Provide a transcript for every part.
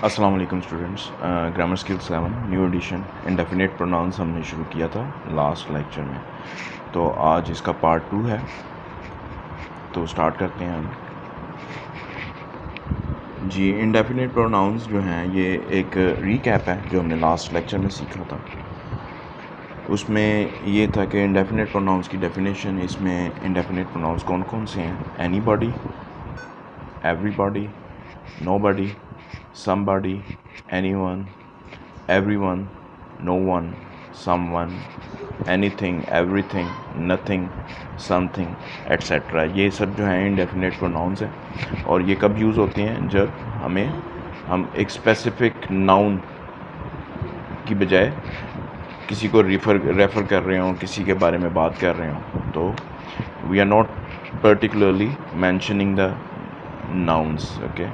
अस्सलाम वालेकुम students. Grammar skill 7 new edition indefinite pronouns हमने शुरू किया था लास्ट लेक्चर में, तो आज इसका पार्ट 2 है। तो स्टार्ट करते हैं हम जी। इंडेफिनिट प्रोनाउंस जो हैं ये एक रीकैप है जो हमने लास्ट लेक्चर में सीखा था। उसमें ये था कि इंडेफिनिट प्रोनाउंस की डेफिनेशन, इसमें इंडेफिनिट प्रोनाउंस कौन कौन से हैं: anybody, everybody, nobody, somebody, anyone, everyone, no one, someone, anything, everything, nothing, something, etc. ये सब जो हैं इंडेफिनिट प्रोनाउंस हैं और ये कब यूज़ होते हैं? जब हम एक स्पेसिफिक नाउन की बजाय किसी को रेफ़र कर रहे हों, किसी के बारे में बात कर रहे हों, तो we are not particularly mentioning the nouns, okay?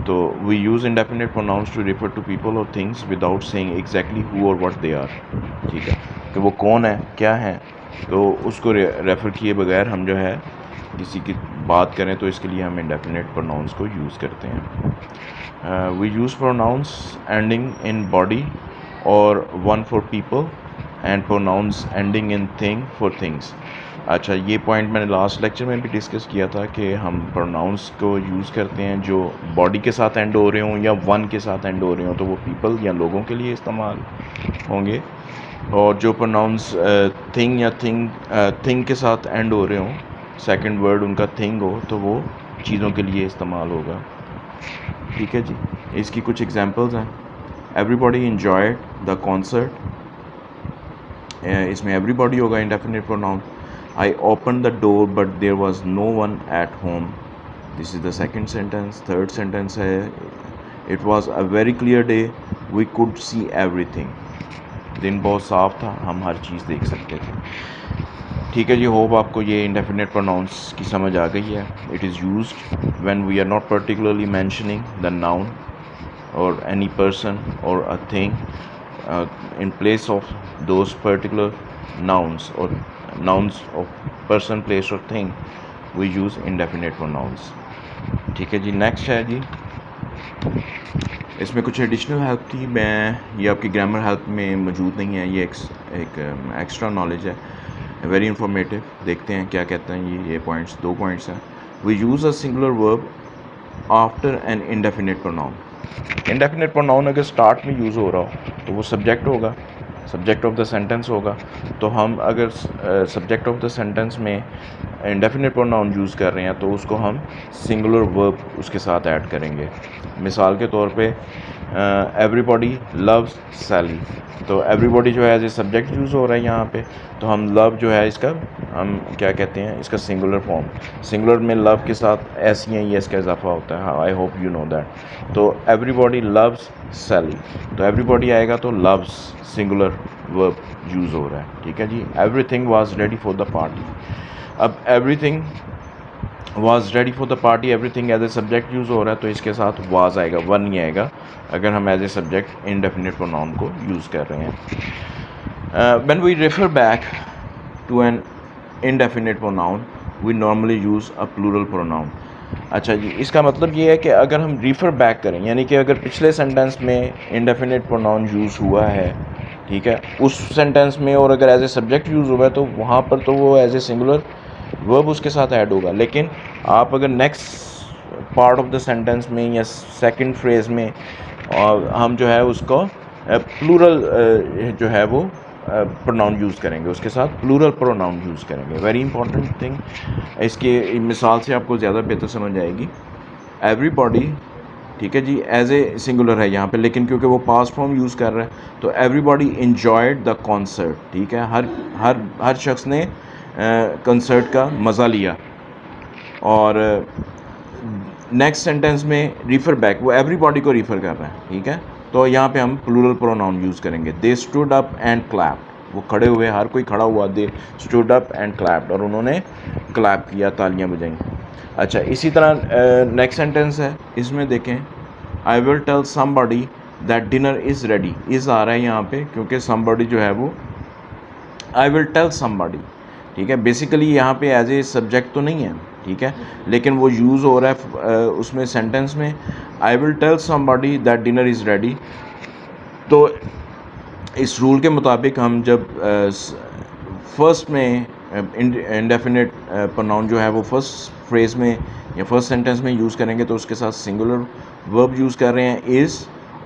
तो we use indefinite pronouns to refer to people or things without saying exactly who or what they are, ठीक है, कि वो कौन है, क्या है, तो उसको रेफ़र किए बगैर हम जो है किसी की बात करें तो इसके लिए हम indefinite pronouns को यूज़ करते हैं। we use pronouns ending in body or one for people and pronouns ending in thing for things। अच्छा, ये पॉइंट मैंने लास्ट लेक्चर में भी डिस्कस किया था कि हम प्रोनाउंस को यूज़ करते हैं जो बॉडी के साथ एंड हो रहे हों या वन के साथ एंड हो रहे हों, तो वो पीपल या लोगों के लिए इस्तेमाल होंगे, और जो प्रोनाउंस थिंग या थिंग के साथ एंड हो रहे हों, सेकंड वर्ड उनका थिंग हो, तो वो चीज़ों के लिए इस्तेमाल होगा। ठीक है जी, इसकी कुछ एग्जांपल्स हैं। एवरीबॉडी एंजॉयड द कॉन्सर्ट, इसमें एवरीबॉडी होगा indefinite pronoun. I opened the door but there was no one at home. This is the second sentence. Third sentence है, it was a very clear day, we could see everything. दिन बहुत साफ था, हम हर चीज़ देख सकते थे। ठीक है जी, होप आपको ये इंडेफिनिट प्रोनाउंस की समझ आ गई है। It is used when we are not particularly mentioning the noun or any person or a thing, in place of those particular nouns or nouns of person, place or thing, we use indefinite pronouns। ठीक है जी, next है जी, इसमें कुछ additional help थी, मैं ये आपकी ग्रामर हेल्प में मौजूद नहीं है, ये एक एक्स्ट्रा नॉलेज है, वेरी इंफॉर्मेटिव। देखते हैं क्या कहते हैं ये पॉइंट्स, 2 पॉइंट्स हैं। We use a singular verb after an indefinite pronoun. Indefinite pronoun अगर स्टार्ट में यूज़ हो रहा हो तो वो सब्जेक्ट होगा, सब्जेक्ट ऑफ द सेंटेंस होगा। तो हम अगर सब्जेक्ट ऑफ द सेंटेंस में इंडेफिनिट प्रोनाउन यूज़ कर रहे हैं तो उसको हम सिंगुलर वर्ब उसके साथ ऐड करेंगे। मिसाल के तौर पे एवरीबॉडी लव्स सैली, तो एवरीबॉडी जो है एज ए सब्जेक्ट यूज़ हो रहा है यहाँ पे, तो हम लव जो है इसका हम क्या कहते हैं, इसका सिंगुलर फॉर्म, सिंगुलर में लव के साथ एस या ई एस का इजाफा होता है। I hope you know that. तो एवरीबॉडी लव्स सैली, तो एवरीबॉडी आएगा तो लव्स सिंगुलर वर्ब यूज़ हो रहा है। ठीक है जी। Everything was ready for the party, अब everything was ready for the party, everything as a subject use हो रहा है तो इसके साथ वाज आएगा, वन नहीं आएगा अगर हम as a subject indefinite pronoun को यूज़ कर रहे हैं। When we refer back to an indefinite pronoun we normally use a plural pronoun। अच्छा जी, इसका मतलब ये है कि अगर हम रिफ़र बैक करें, यानी कि अगर पिछले सेंटेंस में indefinite pronoun यूज़ हुआ है, ठीक है, उस सेंटेंस में, और अगर एज ए सब्जेक्ट यूज़ हुआ है तो वहाँ पर तो वो एज ए सिंगुलर वर्ब उसके साथ ऐड होगा। लेकिन आप अगर next part of the sentence में या सेकंड फ्रेज में हम जो है उसको प्लूरल जो है वो प्रोनाउन यूज़ करेंगे, उसके साथ प्लूरल प्रोनाउन यूज़ करेंगे। वेरी इंपॉर्टेंट थिंग, इसके मिसाल से आपको ज़्यादा बेहतर समझ आएगी। एवरीबॉडी, ठीक है जी, एज ए सिंगुलर है यहाँ पे, लेकिन क्योंकि वो पास्ट फॉर्म यूज़ कर रहा है तो एवरीबॉडी एंजॉयड द कॉन्सर्ट, ठीक है, हर शख्स ने कंसर्ट का मज़ा लिया। और नेक्स्ट सेंटेंस में रिफ़र बैक, वो एवरीबॉडी को रिफ़र कर रहा है, ठीक है, तो यहाँ पे हम प्लूरल प्रोनाउन यूज़ करेंगे। They stood up and clapped, वो खड़े हुए, हर कोई खड़ा हुआ, they stood up and clapped, और उन्होंने क्लैप किया, तालियां बजाई। अच्छा, इसी तरह नेक्स्ट सेंटेंस है, इसमें देखें, I will tell somebody that dinner is ready, is आ रहा है यहाँ पे क्योंकि समबॉडी जो है वो आई विल टेल समबॉडी, ठीक है, बेसिकली यहाँ पे एज ए सब्जेक्ट तो नहीं है, ठीक है, लेकिन वो यूज़ हो रहा है उसमें सेंटेंस में I will tell somebody that dinner is ready. तो इस रूल के मुताबिक हम जब फर्स्ट में इंडेफिनिट प्रोनाउन जो है वो फर्स्ट फ्रेज़ में या फर्स्ट सेंटेंस में यूज़ करेंगे तो उसके साथ सिंगुलर वर्ब यूज़ कर रहे हैं इज़,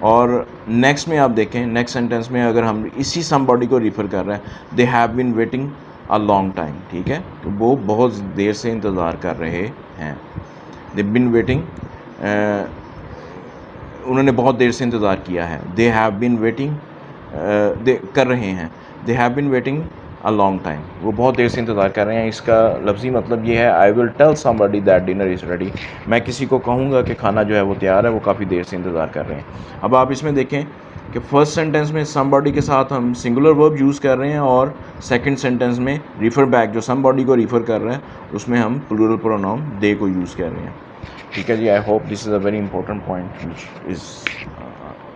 और नेक्स्ट में आप देखें नेक्स्ट सेंटेंस में अगर हम इसी समबॉडी को रिफ़र कर रहे हैं they have been waiting a long time, ठीक है, तो वो बहुत देर से इंतज़ार कर रहे हैं। दे बिन वेटिंग, उन्होंने बहुत देर से इंतज़ार किया है। They have been waiting, they कर रहे हैं, they have been waiting a long time, वो बहुत देर से इंतज़ार कर रहे हैं। इसका लफ्ज़ी मतलब ये है I will tell somebody that dinner is ready, मैं किसी को कहूँगा कि खाना जो है वो तैयार है, वो काफ़ी देर से इंतज़ार कर रहे हैं। अब आप इसमें देखें कि फर्स्ट सेंटेंस में समबडी के साथ हम सिंगुलर वर्ब यूज़ कर रहे हैं और सेकंड सेंटेंस में रिफ़र बैक जो समबडी को रिफ़र कर रहे हैं उसमें हम प्लूरल प्रोनाउन दे को यूज़ कर रहे हैं। ठीक है जी, I hope this is a very important point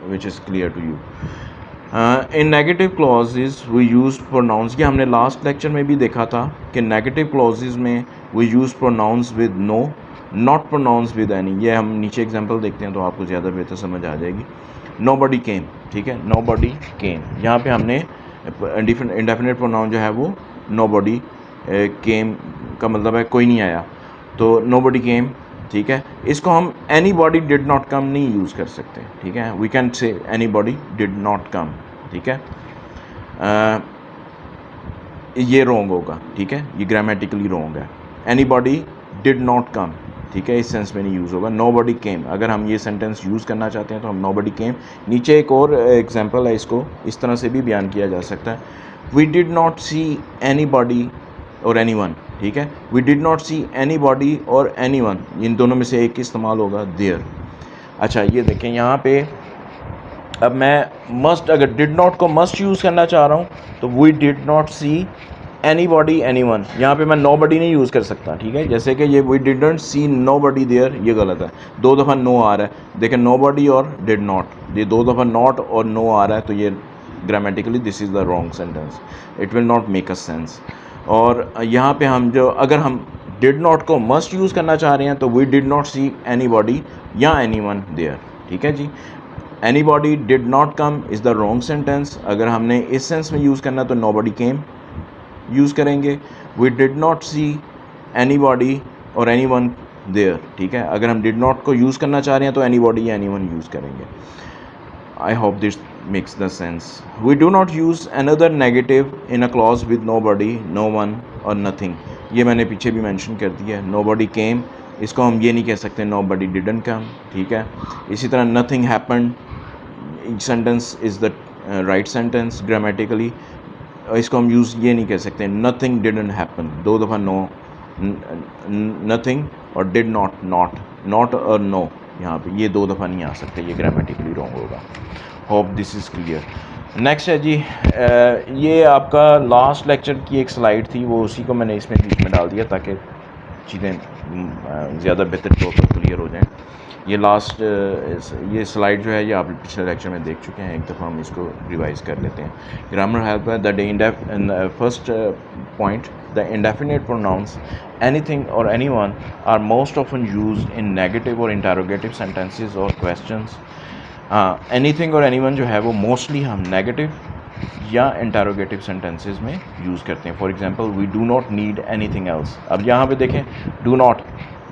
which is clear to you. In negative clauses we use pronouns, ये हमने लास्ट लेक्चर में भी देखा था कि नेगेटिव क्लॉजेज में we use pronouns with no, not pronouns with any. ये हम नीचे एग्जांपल देखते हैं तो आपको ज़्यादा बेहतर समझ आ जाएगी। नोबडी केम, ठीक है, नोबडी केम, यहाँ पे हमने इंडेफिनिट प्रोनाउन जो है वो नोबडी केम का मतलब है कोई नहीं आया, तो नोबडी केम, ठीक है। इसको हम एनीबॉडी डिड नॉट कम नहीं यूज़ कर सकते, ठीक है, we can say anybody did not come, ठीक है, ये रॉन्ग होगा, ठीक है, ये ग्रामेटिकली रॉन्ग है। एनीबॉडी डिड नॉट कम, ठीक है, इस सेंस में नहीं यूज़ होगा। नोबडी केम, अगर हम ये सेंटेंस यूज़ करना चाहते हैं तो हम नोबडी केम। नीचे एक और एग्जांपल है, इसको इस तरह से भी बयान किया जा सकता है, we did not see anybody और एनीवन, ठीक है, we did not see anybody और एनीवन, इन दोनों में से एक इस्तेमाल होगा देयर। अच्छा ये देखें यहाँ पे, अब मैं मस्ट, अगर डिड नॉट को मस्ट यूज़ करना चाह रहा हूँ तो we did not see anybody anyone, यहाँ पे मैं नोबडी नहीं यूज़ कर सकता, ठीक है, जैसे कि ये we didn't see nobody there, ये गलत है, दो दफ़ा नो आ रहा है। देखें नोबडी और डिड नॉट, ये दो दफ़ा नॉट और नो आ रहा है, तो ये grammatically this is the wrong sentence, it will not make a sense. और यहाँ पे हम जो, अगर हम डिड नॉट को मस्ट यूज़ करना चाह रहे हैं तो we did not see anybody या एनीवन देयर, ठीक है जी। Anybody did not come is the wrong sentence, अगर हमने इस सेंस में यूज़ करना तो नोबडी केम यूज़ करेंगे। We did not see anybody और एनीवन देयर, ठीक है, अगर हम डिड नॉट को यूज़ करना चाह रहे हैं तो एनीबॉडी या एनीवन यूज़ करेंगे। I hope this makes the sense. We do not use another negative in a clause with nobody, no one और नथिंग, ये मैंने पीछे भी मेंशन कर दिया है। नोबडी केम, इसको हम ये नहीं कह सकते नोबडी डिडंट कम, ठीक है। इसी तरह nothing happened, each sentence is the right sentence grammatically, इसको हम यूज़ ये नहीं कह सकते नथिंग डिडंट हैपन, दो दफ़ा नो, नथिंग और डिड नॉट, नॉट और नो, यहाँ पे ये दो दफ़ा नहीं आ सकते, ये ग्रामेटिकली रॉन्ग होगा। Hope this is clear. Next है जी, ये आपका लास्ट लेक्चर की एक स्लाइड थी, वो उसी को मैंने इसमें बीच में डाल दिया ताकि चीज़ें ज़्यादा बेहतर तौर पर क्लियर हो जाएँ। ये लास्ट ये स्लाइड जो है ये आप पिछले लेक्चर में देख चुके हैं, एक दफ़ा हम इसको रिवाइज कर लेते हैं। ग्रामर हेल्प है the first point, the indefinite pronoun anything और anyone are most often used in negative और इंटरोगेटिव सेंटेंसेस और क्वेश्चंस। एनीथिंग और एनीवन जो है वो मोस्टली हम नेगेटिव या इंटरोगेटिव सेंटेंसेस में यूज़ करते हैं। For example we do not need anything else, अब यहाँ पे देखें डू नॉट,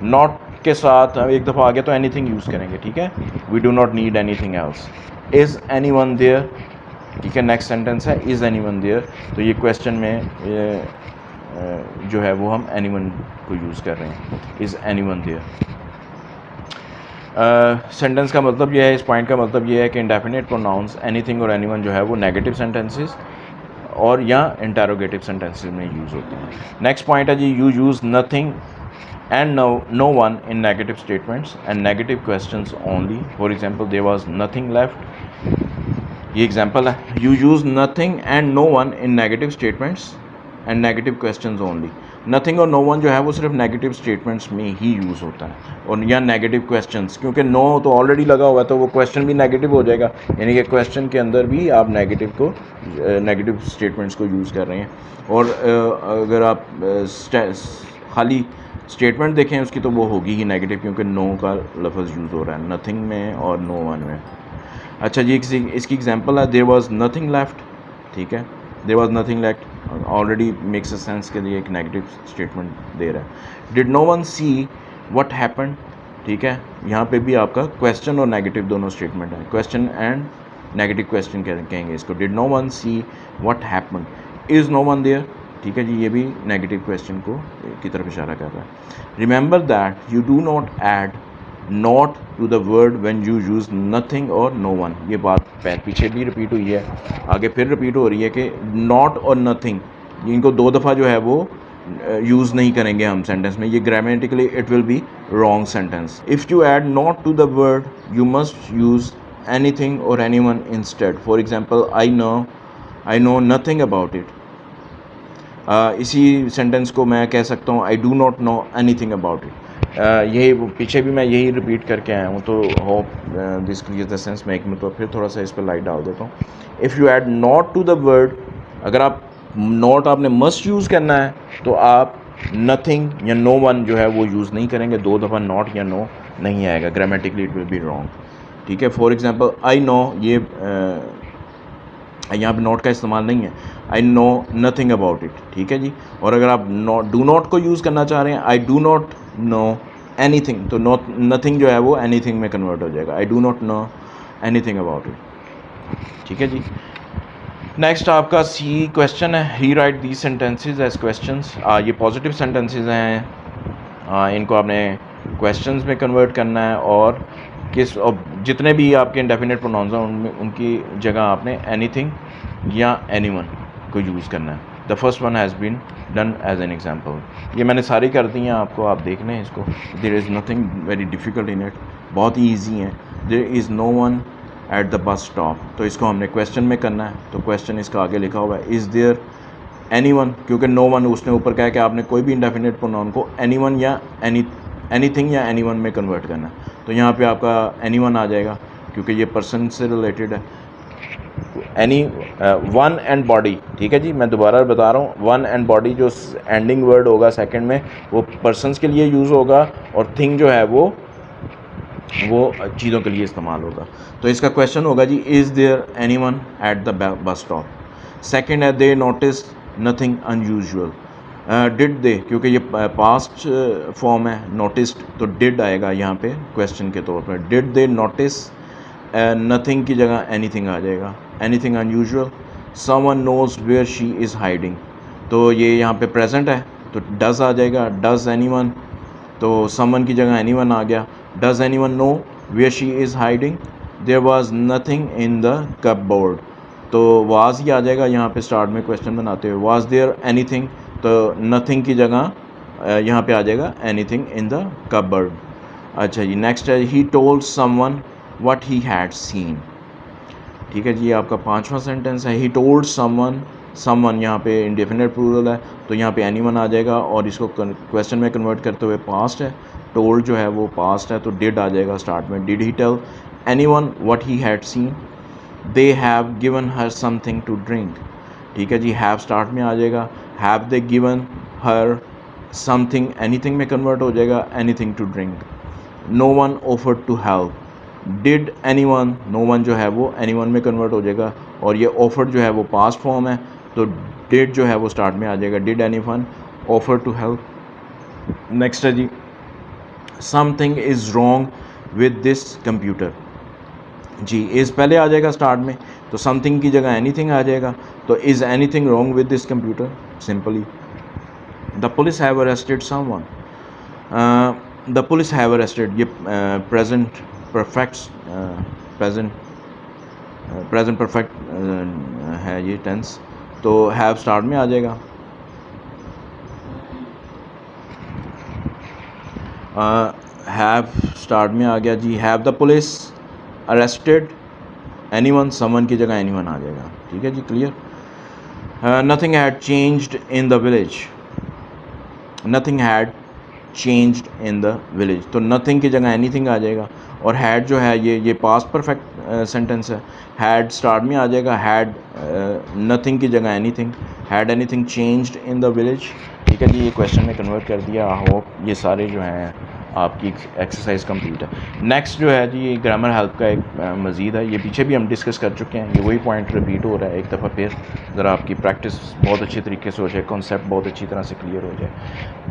नॉट के साथ एक दफ़ा आ गया तो एनीथिंग यूज़ करेंगे, ठीक है, we do not need anything else. Is anyone there, ठीक है, नेक्स्ट सेंटेंस है इज़ एनीवन देयर, तो ये क्वेश्चन में जो है वो हम एनीवन को यूज़ कर रहे हैं, इज़ एनीवन देयर। सेंटेंस का मतलब ये है, इस पॉइंट का मतलब ये है कि इंडेफिनिट प्रोनाउंस एनीथिंग और एनीवन जो है वो नेगेटिव सेंटेंसेस और या इंटरोगेटिव सेंटेंसेस में यूज़ होते हैं। नेक्स्ट पॉइंट है जी, you use nothing and no one in negative statements and negative questions only. For example, there was nothing left, ये एग्जाम्पल है। you use nothing and no one in negative statements and negative questions only. nothing और no one जो है वो सिर्फ negative statements में ही use होता है, और या नेगेटिव क्वेश्चंस, क्योंकि नो तो ऑलरेडी लगा हुआ है तो वो क्वेश्चन भी नेगेटिव हो जाएगा, यानी कि क्वेश्चन के अंदर भी आप नेगेटिव को नेगेटिव स्टेटमेंट्स को यूज़ कर रहे हैं। और अगर आप खाली स्टेटमेंट देखें उसकी तो वो होगी ही नेगेटिव, क्योंकि नो का लफ्ज़ यूज़ हो रहा है नथिंग में और नो वन में। अच्छा जी, इसकी एग्जांपल है देयर वाज नथिंग लेफ्ट, ठीक है, there was nothing left already makes a sense के लिए एक नेगेटिव स्टेटमेंट दे रहा है। Did no one see what happened, ठीक है, यहाँ पे भी आपका क्वेश्चन और नेगेटिव दोनों स्टेटमेंट है, क्वेश्चन एंड नेगेटिव क्वेश्चन कहेंगे इसको। Did no one see what happened, is no one there, ठीक है जी, ये भी नेगेटिव क्वेश्चन को की तरफ इशारा कर रहा है। Remember that you do not add not to the word when you use nothing और नो वन, ये बात पीछे भी रिपीट हुई है, आगे फिर रिपीट हो रही है कि नॉट और नथिंग इनको दो दफ़ा जो है वो यूज़ नहीं करेंगे हम सेंटेंस में, ये grammatically it will be wrong sentence. If you add not to the word you must use anything और anyone instead. For example I know nothing about it, इसी सेंटेंस को मैं कह सकता हूँ I do not know anything about it. यही पीछे भी मैं यही रिपीट करके आया हूँ, तो hope this clear the sense. मैं एक में तो फिर थोड़ा सा इस पर लाइट डाल देता हूँ। If you add not to the word, अगर आप नॉट आपने मस्ट यूज़ करना है तो आप नथिंग या नो वन जो है वो यूज़ नहीं करेंगे, दो दफ़ा नॉट या नो नहीं आएगा, grammatically it will be wrong, ठीक है। फॉर एग्जांपल आई नो, ये यहाँ पे नॉट का इस्तेमाल नहीं है, आई नो नथिंग अबाउट इट, ठीक है जी। और अगर आप डू नॉट को यूज़ करना चाह रहे हैं, I do not know anything, तो नॉट नथिंग जो है वो एनीथिंग में कन्वर्ट हो जाएगा, I do not know anything about it, ठीक है जी। नेक्स्ट आपका सी क्वेश्चन है, he write the sentences as questions. ये पॉजिटिव सेंटेंसेज हैं, इनको आपने क्वेश्चंस में कन्वर्ट करना है, और जितने भी आपके इंडेफिनिट प्रोनाउंस हैं उनमें उनकी जगह आपने एनीथिंग या एनीवन को यूज़ करना है। The first one has been done as an example. ये मैंने सारी कर दी हैं आपको, आप देख लें इसको। There is nothing very difficult in it, बहुत ही ईजी है। There is no one at the bus stop, तो इसको हमने क्वेश्चन में करना है, तो क्वेश्चन इसका आगे लिखा हुआ है इज़ देयर एनीवन, क्योंकि नो वन उसने ऊपर कहा कि आपने कोई भी इंडेफिनिट प्रोनाउन को एनीवन या एनीथिंग या एनीवन में कन्वर्ट करना है, तो यहाँ पे आपका एनीवन आ जाएगा क्योंकि ये पर्सन से रिलेटेड है। एनी वन एंड बॉडी, ठीक है जी, मैं दोबारा बता रहा हूँ, वन एंड बॉडी जो एंडिंग वर्ड होगा सेकंड में वो पर्सनस के लिए यूज़ होगा, और थिंग जो है वो चीज़ों के लिए इस्तेमाल होगा। तो इसका क्वेश्चन होगा जी is there anyone at the bus stop. Second है they notice nothing unusual, did they, क्योंकि ये पास्ट फॉर्म है, नोटिस्ड, तो डिड आएगा यहाँ पे क्वेश्चन के तौर पर। डिड दे नोटिस, नथिंग की जगह एनीथिंग आ जाएगा। Anything unusual, someone knows where she is hiding, तो ये यहाँ पे प्रेजेंट है तो डज़ आ जाएगा। डज़ एनीवन, तो समवन की जगह एनीवन आ गया। Does anyone know where she is hiding, there was nothing in the cupboard, तो वाज ही आ जाएगा यहाँ पे स्टार्ट में क्वेश्चन बनाते हुए। वाज देयर एनीथिंग, तो नथिंग की जगह यहाँ पे आ जाएगा एनीथिंग इन द कपबोर्ड। अच्छा जी, नेक्स्ट है he told someone what he had scene, ठीक है जी, ये आपका पांचवा सेंटेंस है। ही टोल्ड समवन, समवन यहाँ पे इंडेफिनिट प्लूरल है तो यहाँ पे एनीवन आ जाएगा, और इसको क्वेश्चन में कन्वर्ट करते हुए पास्ट है, टोल्ड जो है वो पास्ट है तो डिड आ जाएगा स्टार्ट में। Did he tell anyone what he had seen, they have given her something to drink, ठीक है जी, हैव स्टार्ट में आ जाएगा। Have they given her something anything में कन्वर्ट हो जाएगा, anything to drink. No one offered to help, did anyone, no one जो है वो एनीवन में कन्वर्ट हो जाएगा, और ये ऑफर्ड जो है वो पास्ट फॉर्म है तो डिड जो है वो स्टार्ट में आ जाएगा। Did anyone offer to help. Next है जी something is wrong with this computer, जी इज़ पहले आ जाएगा स्टार्ट में तो समथिंग की जगह एनीथिंग आ जाएगा, तो is anything wrong with this computer, simply. The police have arrested someone, the police have arrested, ये प्रेजेंट परफेक्ट प्रेजेंट परफेक्ट है ये टेंस, तो हैव स्टार्ट में आ जाएगा। हैव स्टार्ट में आ गया जी। Have the police arrested anyone, someone की जगह एनीवन आ जाएगा, ठीक है जी, clear. Nothing had changed in the village, nothing had changed in the village, तो नथिंग की जगह एनीथिंग आ जाएगा, और हैड जो है ये पास्ट परफेक्ट सेंटेंस है, हैड स्टार्ट में आ जाएगा। हैड नथिंग की जगह anything, had anything changed in the village, ठीक ठीक है जी, ये क्वेश्चन में कन्वर्ट कर दिया। आई होप ये सारे जो हैं आपकी एक्सरसाइज कंप्लीट है। नेक्स्ट जो है जी, ये ग्रामर हेल्प का एक मज़ीद है, ये पीछे भी हम डिस्कस कर चुके हैं, ये वही पॉइंट रिपीट हो रहा है एक दफ़ा फिर, ज़रा आपकी प्रैक्टिस बहुत अच्छी तरीके से हो जाए, कॉन्सेप्ट बहुत अच्छी तरह से क्लियर हो जाए।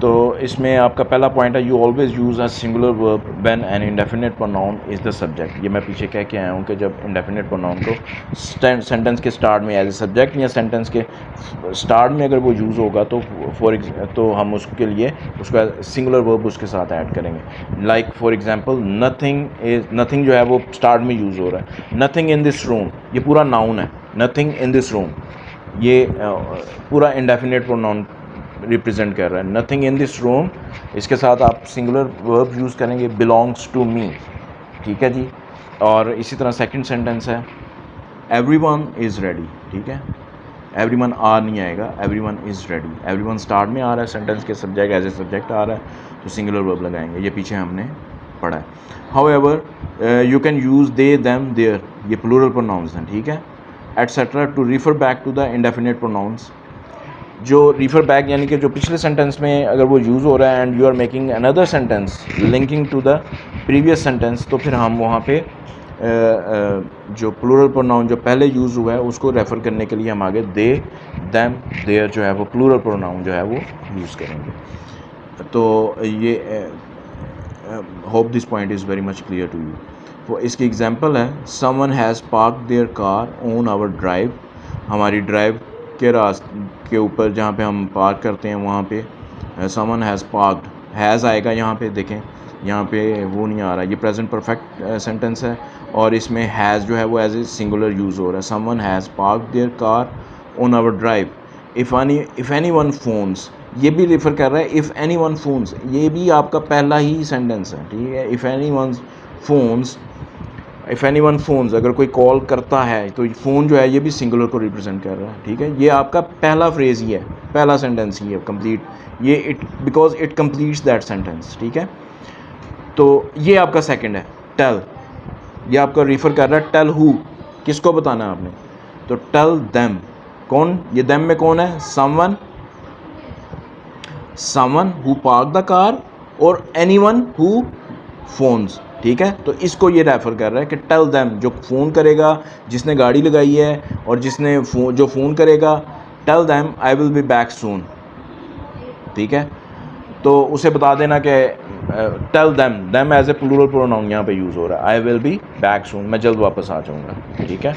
तो इसमें आपका पहला पॉइंट है, you always use a singular verb when an indefinite pronoun is the subject. ये मैं पीछे कह के आया हूँ कि जब इंडेफिनिट प्रोनाउन को सेंटेंस के स्टार्ट में एज ए सब्जेक्ट या सेंटेंस के स्टार्ट में अगर वो यूज़ होगा तो तो हम उसके लिए उसका सिंगुलर वर्ब उसके साथ ऐड करेंगे। लाइक फॉर एग्जांपल, नथिंग जो है वो स्टार्ट में यूज़ हो रहा है। नथिंग इन दिस रूम, ये पूरा नाउन है। नथिंग इन दिस रूम, ये पूरा इंडेफिनिट प्रोनाउन रिप्रेजेंट कर रहा है। नथिंग इन दिस रूम, इसके साथ आप सिंगुलर वर्ब यूज़ करेंगे, बिलोंग्स टू मी, ठीक है जी। और इसी तरह सेकंड सेंटेंस है, एवरीवन इज़ रेडी, ठीक है। एवरीवन आ नहीं आएगा, everyone is ready. Everyone start में आ रहा है, सेंटेंस के सब्जेक्ट एज ए सब्जेक्ट आ रहा है, तो सिंगुलर वर्ब लगाएंगे, ये पीछे हमने पढ़ा है। However you can use they them their, ये प्लूरल प्रोनाउंस हैं, ठीक है। Etcetera to refer back to the indefinite pronouns, जो रिफ़र बैक यानी कि जो पिछले सेंटेंस में अगर वो यूज़ हो रहा है and you are making another sentence linking to the previous sentence, तो फिर हम वहाँ पे जो प्लूरल प्रोनाउन जो पहले यूज़ हुआ है उसको रेफ़र करने के लिए हम आगे दे दैम देयर जो है वो प्लूरल प्रोनाउन जो है वो यूज़ करेंगे। तो ये hope this point is very much clear to you. तो इसकी एग्जांपल है, someone has park their car on our drive, हमारी ड्राइव के रास्ते के ऊपर जहाँ पे हम पार्क करते हैं वहाँ पे समवन हैज़ पार्क्ड, हैज़ आएगा यहाँ पे, देखें यहाँ पे वो नहीं आ रहा, ये प्रेजेंट परफेक्ट सेंटेंस है और इसमें हैज़ जो है वो एज ए सिंगुलर यूज़ हो रहा है। Someone has park their car on our drive. If anyone phones, ये भी रेफ़र कर रहा है इफ़ एनी वन फोन्स, ये भी आपका पहला ही सेंटेंस है, ठीक है। If anyone phones, if anyone phones, अगर कोई कॉल करता है तो फ़ोन जो है ये भी सिंगुलर को रिप्रेजेंट कर रहा है, ठीक है। ये आपका पहला फ्रेज़ ही है, पहला सेंटेंस ही है कंप्लीट, ये it because it completes that sentence, ठीक है। तो ये आपका सेकंड है, टेल, ये आपका रिफ़र कर रहा है टेल हु, किसको बताना है आपने, तो टेल देम, कौन, ये देम में कौन है, someone who park the car और एनीवन हु फोन्स, ठीक है। तो इसको ये रेफ़र कर रहा है कि टेल देम, जो फ़ोन करेगा, जिसने गाड़ी लगाई है और जिसने जो फ़ोन करेगा, tell them I will be back soon, ठीक है। तो उसे बता देना कि tell them as a plural pronoun यहाँ पे यूज़ हो रहा है, I will be back soon, मैं जल्द वापस आ जाऊँगा, ठीक है।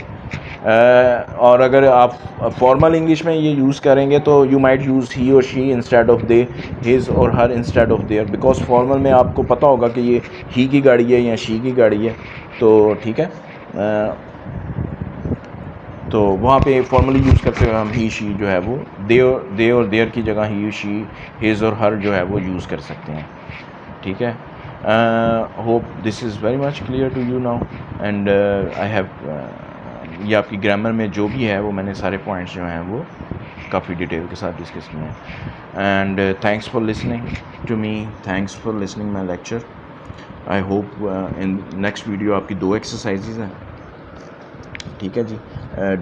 और अगर आप फॉर्मल इंग्लिश में ये यूज़ करेंगे तो यू माइट यूज़ ही और she instead of they, his और her instead of their, because formal में आपको पता होगा कि ये ही की गाड़ी है या शी की गाड़ी है, तो ठीक है। तो वहाँ पे फॉर्मली यूज़ करते हुए हम ही शी जो है वो दे और देयर की जगह ही शी, हिज और हर जो है वो यूज़ कर सकते हैं, ठीक है। Hope this is very much clear to you now and I have, ये आपकी ग्रामर में जो भी है वो मैंने सारे पॉइंट्स जो हैं वो काफ़ी डिटेल के साथ डिस्कस किए हैं। And thanks for listening to me, thanks for listening my lecture. I hope in next video आपकी 2 एक्सरसाइजेज हैं, ठीक है जी,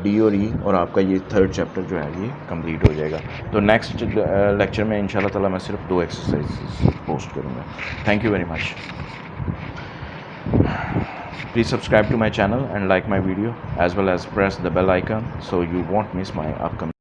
डी और ई, और आपका ये थर्ड चैप्टर जो है ये कंप्लीट हो जाएगा। तो नेक्स्ट लेक्चर में इंशाल्लाह ताला मैं सिर्फ 2 एक्सरसाइजेज पोस्ट करूँगा। Thank you very much. Please subscribe to my channel and like my video, as well as press the bell icon so you won't miss my upcoming